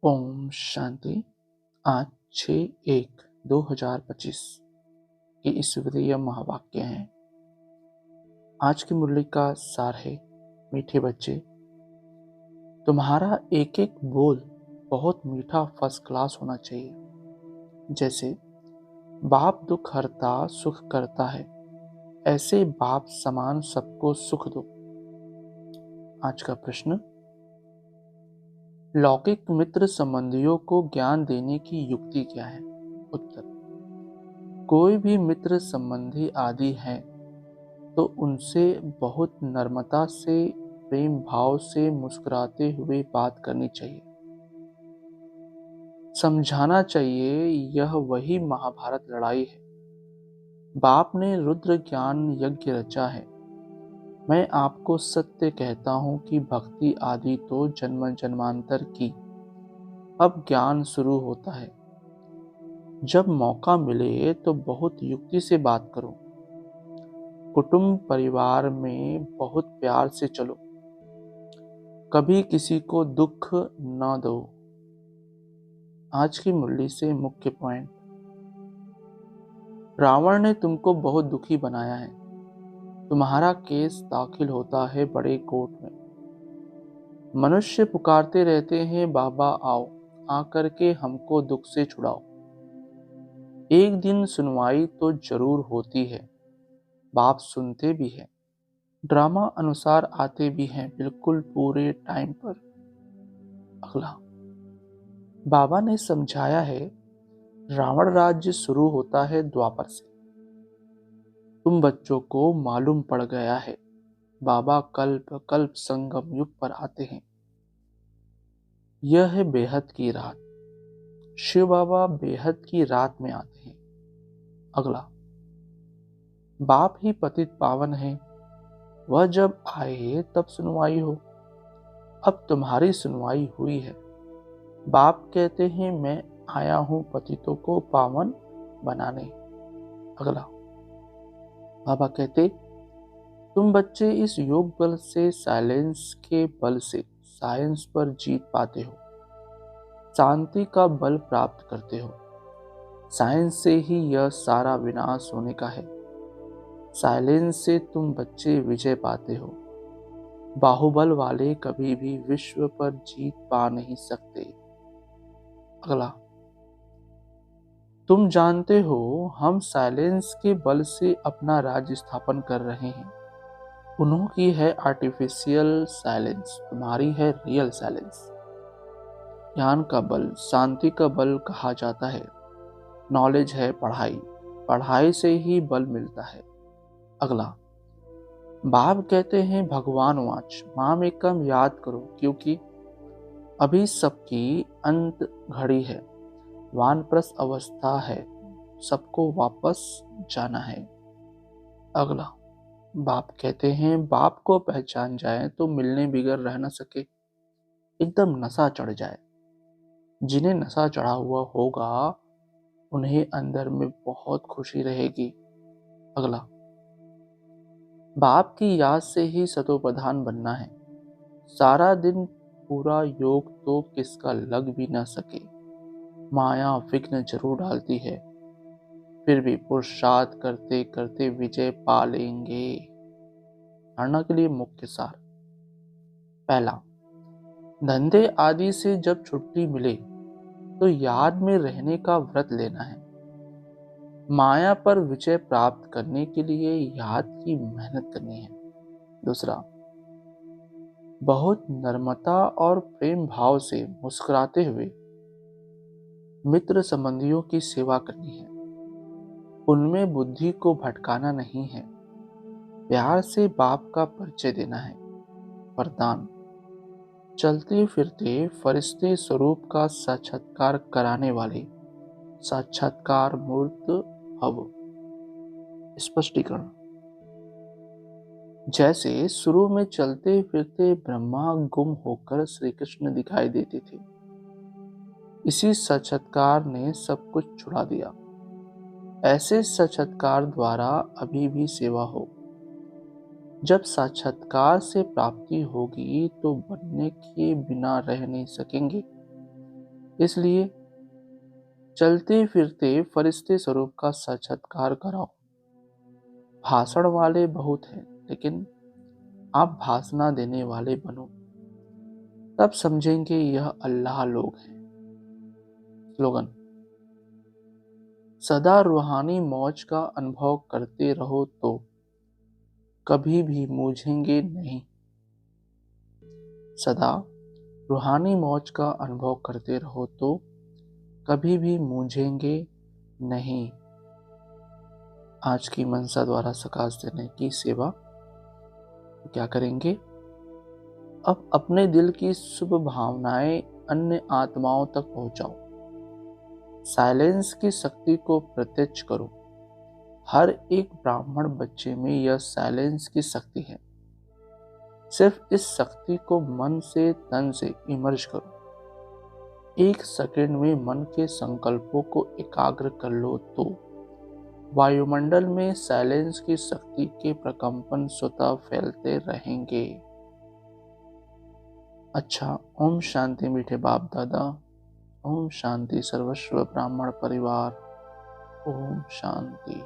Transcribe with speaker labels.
Speaker 1: ओम शांति। आज 6/1/2025 के ईश्वरीय महावाक्य हैं। आज की मुरली का सार है, मीठे बच्चे, तुम्हारा एक एक बोल बहुत मीठा फर्स्ट क्लास होना चाहिए। जैसे बाप दुख हरता सुख करता है, ऐसे बाप समान सबको सुख दो। आज का प्रश्न, लौकिक मित्र संबंधियों को ज्ञान देने की युक्ति क्या है? उत्तर, कोई भी मित्र संबंधी आदि हैं तो उनसे बहुत नम्रता से, प्रेम भाव से मुस्कुराते हुए बात करनी चाहिए। समझाना चाहिए यह वही महाभारत लड़ाई है। बाप ने रुद्र ज्ञान यज्ञ रचा है। मैं आपको सत्य कहता हूँ कि भक्ति आदि तो जन्म जन्मांतर की, अब ज्ञान शुरू होता है। जब मौका मिले तो बहुत युक्ति से बात करो। कुटुंब परिवार में बहुत प्यार से चलो, कभी किसी को दुख न दो। आज की मुरली से मुख्य पॉइंट, रावण ने तुमको बहुत दुखी बनाया है। तुम्हारा केस दाखिल होता है बड़े कोर्ट में। मनुष्य पुकारते रहते हैं, बाबा आओ, आकर के हमको दुख से छुड़ाओ। एक दिन सुनवाई तो जरूर होती है, बाप सुनते भी हैं, ड्रामा अनुसार आते भी हैं, बिल्कुल पूरे टाइम पर। अगला, बाबा ने समझाया है, रावण राज्य शुरू होता है द्वापर से। तुम बच्चों को मालूम पड़ गया है, बाबा कल्प कल्प संगम युग पर आते हैं। यह है बेहद की रात। शिव बाबा बेहद की रात में आते हैं। अगला, बाप ही पतित पावन है, वह जब आए तब सुनवाई हो। अब तुम्हारी सुनवाई हुई है। बाप कहते हैं, मैं आया हूं पतितों को पावन बनाने। अगला, बाबा कहते, तुम बच्चे इस योग बल से, साइलेंस के बल से साइंस पर जीत पाते हो, शांति का बल प्राप्त करते हो। साइंस से ही यह सारा विनाश होने का है। साइलेंस से तुम बच्चे विजय पाते हो। बाहुबल वाले कभी भी विश्व पर जीत पा नहीं सकते। अगला, तुम जानते हो हम साइलेंस के बल से अपना राज्य स्थापन कर रहे हैं। उन्हों की है आर्टिफिशियल साइलेंस, तुम्हारी है रियल साइलेंस। ज्ञान का बल शांति का बल कहा जाता है। नॉलेज है पढ़ाई, पढ़ाई से ही बल मिलता है। अगला, बाप कहते हैं, भगवान वाच माम एकम याद करो, क्योंकि अभी सबकी अंत घड़ी है, वानप्रस्थ अवस्था है, सबको वापस जाना है। अगला, बाप कहते हैं, बाप को पहचान जाए तो मिलने बिगर रह न सके, एकदम नशा चढ़ जाए। जिन्हें नशा चढ़ा हुआ होगा उन्हें अंदर में बहुत खुशी रहेगी। अगला, बाप की याद से ही सतोप्रधान बनना है। सारा दिन पूरा योग तो किसका लग भी ना सके। माया विघ्न जरूर डालती है, फिर भी पुरुषार्थ करते करते विजय पा लेंगे। धारणा के लिए मुख्य सार, पहला, धंधे आदि से जब छुट्टी मिले तो याद में रहने का व्रत लेना है। माया पर विजय प्राप्त करने के लिए याद की मेहनत करनी है। दूसरा, बहुत नम्रता और प्रेम भाव से मुस्कुराते हुए मित्र संबंधियों की सेवा करनी है। उनमें बुद्धि को भटकाना नहीं है। प्यार से बाप का परिचय देना है। वरदान, चलते फिरते फरिश्ते स्वरूप का साक्षात्कार कराने वाले साक्षात्कार मूर्त भव। स्पष्टीकरण, जैसे शुरू में चलते फिरते ब्रह्मा गुम होकर श्री कृष्ण दिखाई देते थे, इसी साक्षात्कार ने सब कुछ छुड़ा दिया। ऐसे साक्षात्कार द्वारा अभी भी सेवा हो। जब साक्षात्कार से प्राप्ति होगी तो बनने के बिना रह नहीं सकेंगे। इसलिए चलते फिरते फरिश्ते स्वरूप का साक्षात्कार कराओ। भाषण वाले बहुत हैं, लेकिन आप भाषणा देने वाले बनो, तब समझेंगे यह अल्लाह लोग हैं। स्लोगन: सदा रूहानी मौज का अनुभव करते रहो तो कभी भी मूझेंगे नहीं। सदा रूहानी मौज का अनुभव करते रहो तो कभी भी मूझेंगे नहीं। आज की मनसा द्वारा सकाश देने की सेवा क्या करेंगे? अब अपने दिल की शुभ भावनाएं अन्य आत्माओं तक पहुंचाओ। साइलेंस की शक्ति को प्रत्यक्ष करो। हर एक ब्राह्मण बच्चे में यह साइलेंस की शक्ति है। सिर्फ इस शक्ति को मन से तन से इमर्ज करो। एक सेकंड में मन के संकल्पों को एकाग्र कर लो तो वायुमंडल में साइलेंस की शक्ति के प्रकंपन स्वतः फैलते रहेंगे। अच्छा, ओम शांति मीठे बाप दादा। ओम शांति सर्वस्व ब्राह्मण परिवार। ओम शांति।